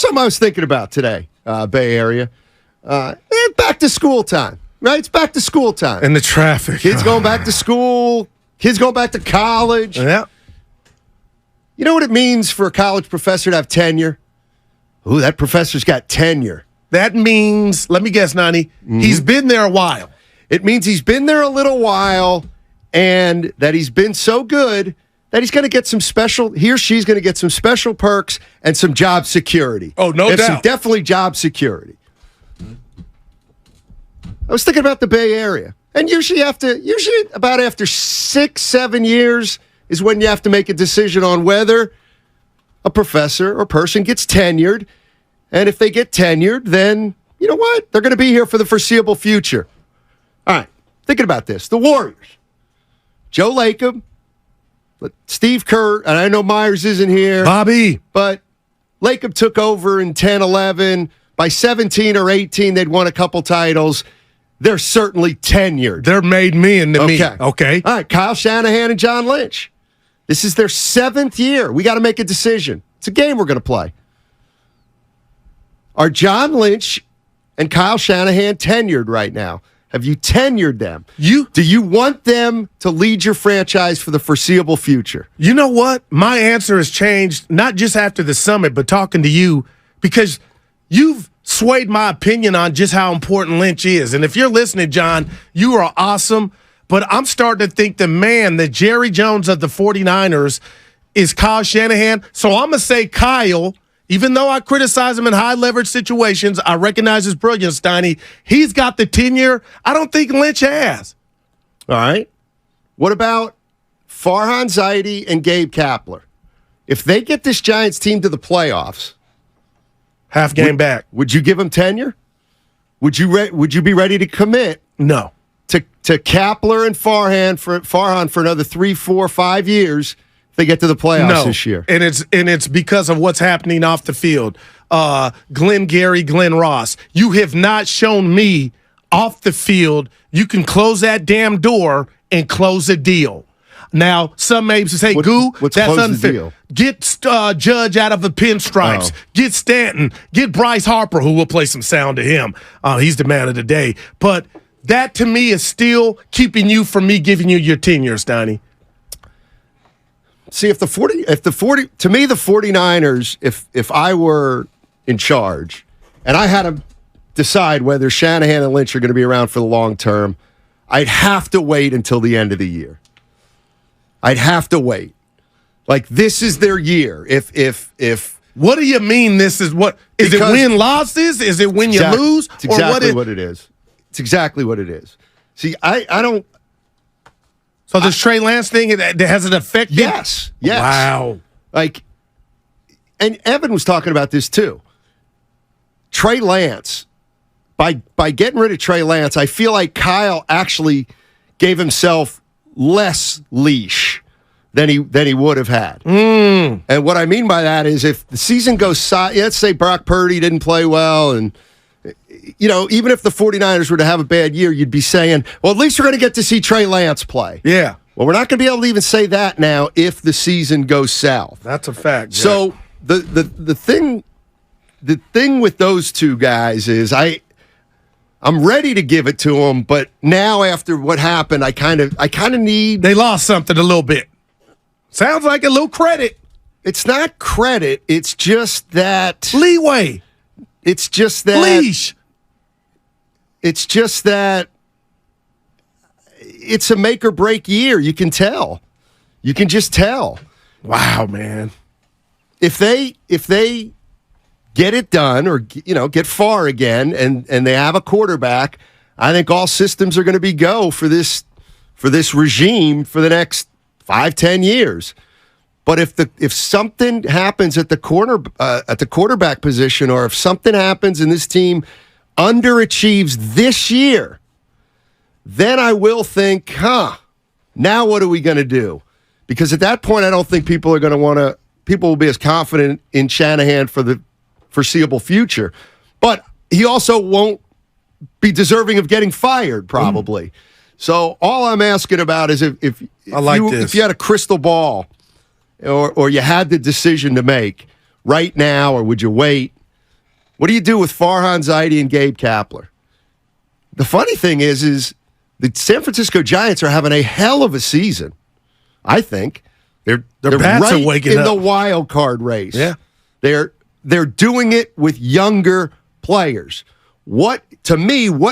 something I was thinking about today, Bay Area. Back to school time, right? It's back to school time. And the traffic. Kids going back to school. Kids going back to college. Yeah. You know what it means for a college professor to have tenure? Ooh, that professor's got tenure. That means, let me guess, Nani, he's been there a while. It means he's been there a little while and that he's been so good that he's going to get some special, he or she's going to get some special perks and some job security. Oh, no doubt. Definitely job security. I was thinking about the Bay Area. And usually about after 6-7 years is when you have to make a decision on whether a professor or person gets tenured. And if they get tenured, then you know what? They're going to be here for the foreseeable future. All right, thinking about this. The Warriors. Joe Lacob, Steve Kerr, and I know Myers isn't here. Bobby. But Lacob took over in 10-11. By 17 or 18, they'd won a couple titles. They're certainly tenured. They're made men to me. Okay. All right, Kyle Shanahan and John Lynch. This is their 7th year. We got to make a decision. It's a game we're going to play. Are John Lynch and Kyle Shanahan tenured right now? Have you tenured them? Do you want them to lead your franchise for the foreseeable future? You know what? My answer has changed, not just after the summit, but talking to you, because you've swayed my opinion on just how important Lynch is. And if you're listening, John, you are awesome. But I'm starting to think the Jerry Jones of the 49ers is Kyle Shanahan. So I'm going to say Kyle. Even though I criticize him in high-leverage situations, I recognize his brilliance, Steiny. He's got the tenure I don't think Lynch has. All right. What about Farhan Zaidi and Gabe Kapler? If they get this Giants team to the playoffs, half game back, would you give them tenure? Would you be ready to commit? No. To Kapler and Farhan for another 3, 4, 5 years? They get to the playoffs this year. And it's because of what's happening off the field. Glenn Gary, Glenn Ross. You have not shown me off the field you can close that damn door and close a deal. Now, some may say, that's unfair. Get Judge out of the pinstripes. Get Stanton. Get Bryce Harper, who will play some sound to him. He's the man of the day. But that, to me, is still keeping you from me giving you your tenure, Steiny. See, to me, the 49ers, if I were in charge and I had to decide whether Shanahan and Lynch are going to be around for the long term, I'd have to wait until the end of the year. I'd have to wait. Like, this is their year. If what do you mean this is what? Is it win losses? Is it when you lose? It's exactly what it is. It's exactly what it is. See, I don't. So this Trey Lance thing, has it affected? Yes. Wow. And Evan was talking about this too. Trey Lance, by getting rid of Trey Lance, I feel like Kyle actually gave himself less leash than he would have had. And what I mean by that is if the season goes, let's say Brock Purdy didn't play well and even if the 49ers were to have a bad year, you'd be saying, well, at least we're going to get to see Trey Lance play. Yeah. Well, we're not going to be able to even say that now if the season goes south. That's a fact. Jack. So the thing with those two guys is I'm ready to give it to them, but now after what happened, I kind of need. They lost something a little bit. Sounds like a little credit. It's not credit. It's just that leeway. It's just that leash. It's just that it's a make or break year. You can tell. You can just tell. Wow, man. If they get it done or get far again and they have a quarterback, I think all systems are going to be go for this regime for the next 5-10 years. But if something happens at the quarterback position, or if something happens and this team underachieves this year, then I will think, now what are we going to do? Because at that point, I don't think people will be as confident in Shanahan for the foreseeable future. But he also won't be deserving of getting fired, probably. So all I'm asking about is if you had a crystal ball, or you had the decision to make right now, or would you wait? What do you do with Farhan Zaidi and Gabe Kapler? The funny thing is the San Francisco Giants are having a hell of a season. I think they're bats right are waking in up. the wild card race. Yeah, they're doing it with younger players. What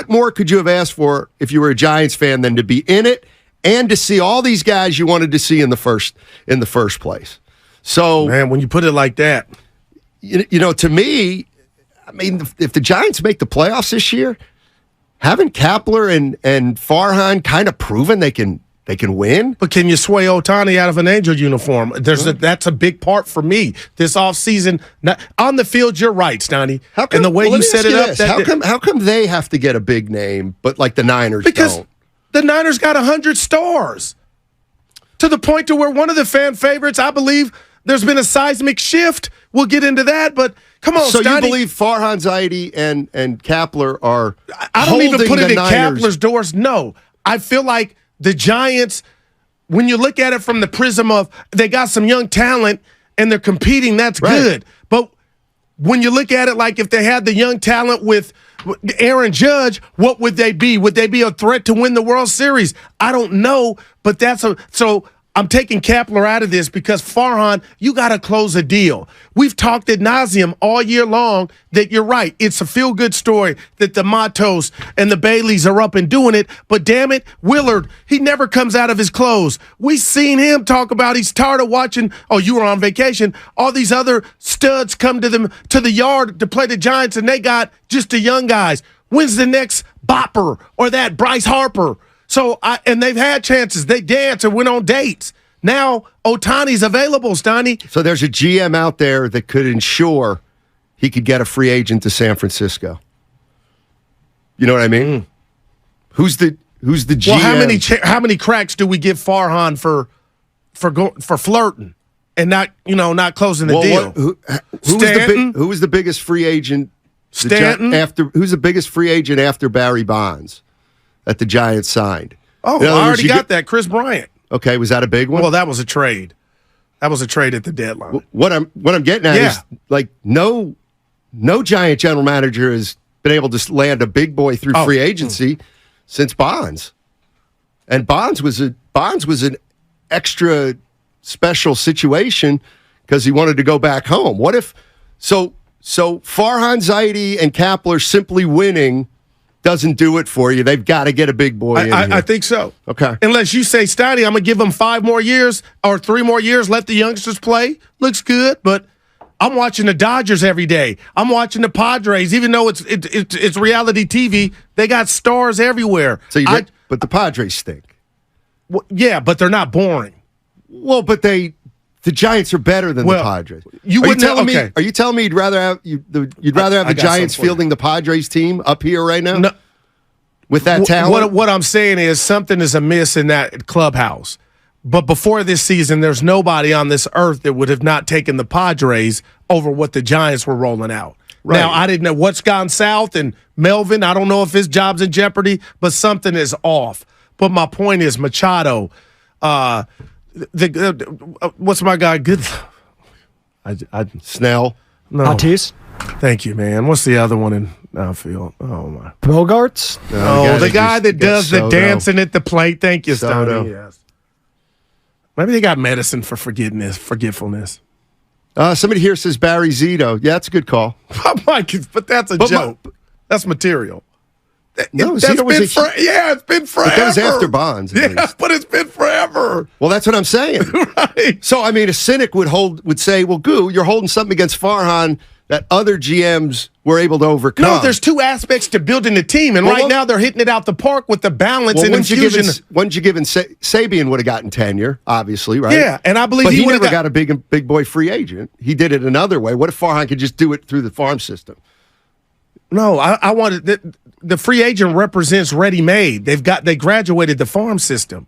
more could you have asked for if you were a Giants fan than to be in it and to see all these guys you wanted to see in the first place? So, man, when you put it like that, to me, I mean, if the Giants make the playoffs this year, haven't Kapler and Farhan kind of proven they can win? but can you sway Ohtani out of an Angel uniform? That's a big part for me this offseason. On the field, you're right, Steiny. And the way you set it up, how come they have to get a big name, but like the Niners because don't? The Niners got 100 stars to the point to where one of the fan favorites, I believe, there's been a seismic shift. We'll get into that, but come on, So Steiny. you believe Farhan Zaidi and Kapler are I don't even put it in Niners. Kapler's doors. No, I feel like the Giants, when you look at it from the prism of they got some young talent and they're competing, that's Right. good. But when you look at it like if they had the young talent with Aaron Judge, what would they be? Would they be a threat to win the World Series? I don't know, but so I'm taking Kapler out of this because Farhan, you got to close a deal. We've talked ad nauseum all year long that you're right. It's a feel-good story that the Matos and the Baileys are up and doing it. But damn it, Willard, he never comes out of his clothes. We seen him talk about he's tired of watching. Oh, you were on vacation. All these other studs come to the yard to play the Giants, and they got just the young guys. When's the next Bopper or that Bryce Harper? And they've had chances. They danced and went on dates. Now, Ohtani's available, Steiny. So there's a GM out there that could ensure he could get a free agent to San Francisco. You know what I mean? Who's the GM? Well, how many cracks do we give Farhan for flirting and not closing the deal? Who was the biggest free agent? Stanton. Who's the biggest free agent after Barry Bonds that the Giants signed? Oh, I already got that. Chris Bryant. Okay, was that a big one? Well, that was a trade. That was a trade at the deadline. What I'm getting at is like no Giant general manager has been able to land a big boy through free agency since Bonds. And Bonds was an extra special situation because he wanted to go back home. What if so Farhan Zaidi and Kapler simply winning doesn't do it for you? They've got to get a big boy in here. I think so. Okay. Unless you say, Steiny, I'm going to give them 5 more years or 3 more years, let the youngsters play. Looks good, but I'm watching the Dodgers every day. I'm watching the Padres, even though it's reality TV. They got stars everywhere. But the Padres stink. Well, yeah, but they're not boring. Well, but the Giants are better than the Padres. Are you telling me you'd rather have the Giants fielding the Padres team up here right now? No. With that talent? What I'm saying is something is amiss in that clubhouse. But before this season, there's nobody on this earth that would have not taken the Padres over what the Giants were rolling out. Right. Now, I didn't know what's gone south, and Melvin, I don't know if his job's in jeopardy, but something is off. But my point is Machado, what's my guy? Good. Snell. No. Tatis. Thank you, man. What's the other one in outfield? Oh my. Bogarts. The guy that does the dancing at the plate. Thank you, Soto. Stoney. Yes. Maybe they got medicine for forgetfulness. Somebody here says Barry Zito. Yeah, that's a good call. But that's a joke. That's material. No, it's been forever. But that was after Bonds. Yeah, but it's been forever. Well, that's what I'm saying. Right. So, I mean, a cynic would say, well, Goo, you're holding something against Farhan that other GMs were able to overcome. No, there's 2 aspects to building a team, and right now they're hitting it out the park with the balance and infusion. Wouldn't you give Sabian would have gotten tenure, obviously, right? Yeah, and I believe but he never got a big boy free agent. He did it another way. What if Farhan could just do it through the farm system? No, I wanted the free agent represents ready-made. They graduated the farm system,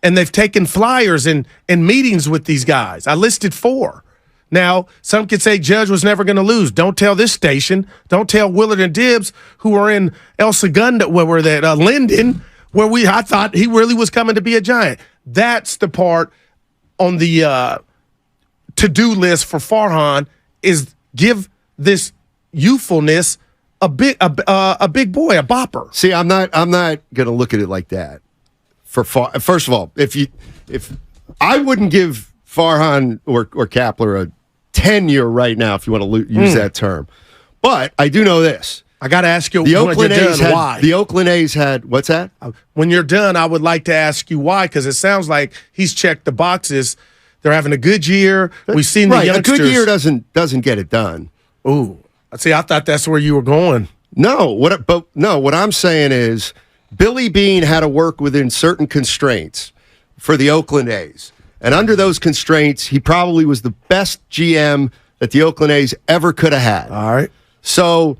and they've taken flyers and meetings with these guys. I listed 4. Now, some could say Judge was never going to lose. Don't tell this station. Don't tell Willard and Dibbs, who were in El Segundo, where were they? Linden, where I thought he really was coming to be a Giant. That's the part on the to-do list for Farhan is give this youthfulness a big boy, a bopper. See, I'm not going to look at it like that. First of all, if I wouldn't give Farhan or Kapler a tenure right now, if you want to use that term, but I do know this. I got to ask you The when Oakland you're A's done, had, why? The Oakland A's had what's that? When you're done, I would like to ask you why, because it sounds like he's checked the boxes. They're having a good year. We've seen the youngsters. A good year doesn't get it done. Ooh, see, I thought that's where you were going. No, what I'm saying is Billy Beane had to work within certain constraints for the Oakland A's. And under those constraints, he probably was the best GM that the Oakland A's ever could have had. All right. So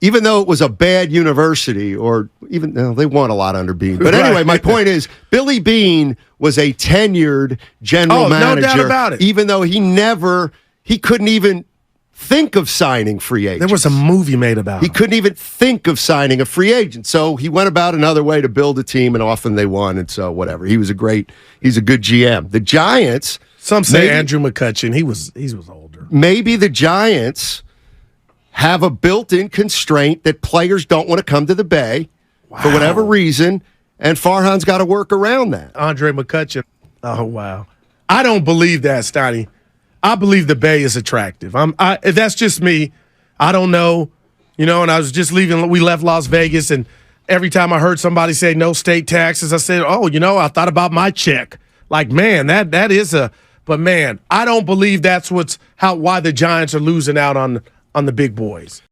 even though it was a bad university, or even they won a lot under Beane. But anyway, my point is Billy Beane was a tenured general manager. No doubt about it. Even though he couldn't even think of signing free agents. There was a movie made about He him. couldn't even think of signing a free agent. So he went about another way to build a team, and often they won. And so whatever. He's a good GM. The Giants. Some say Andrew McCutchen. He was older. Maybe the Giants have a built-in constraint that players don't want to come to the Bay for whatever reason, and Farhan's got to work around that. Andre McCutchen. Oh, wow. I don't believe that, Steiny. I believe the Bay is attractive. That's just me. I don't know. And I was just leaving. We left Las Vegas, and every time I heard somebody say no state taxes, I said, I thought about my check. Like, man, that is but man, I don't believe that's why the Giants are losing out on the big boys.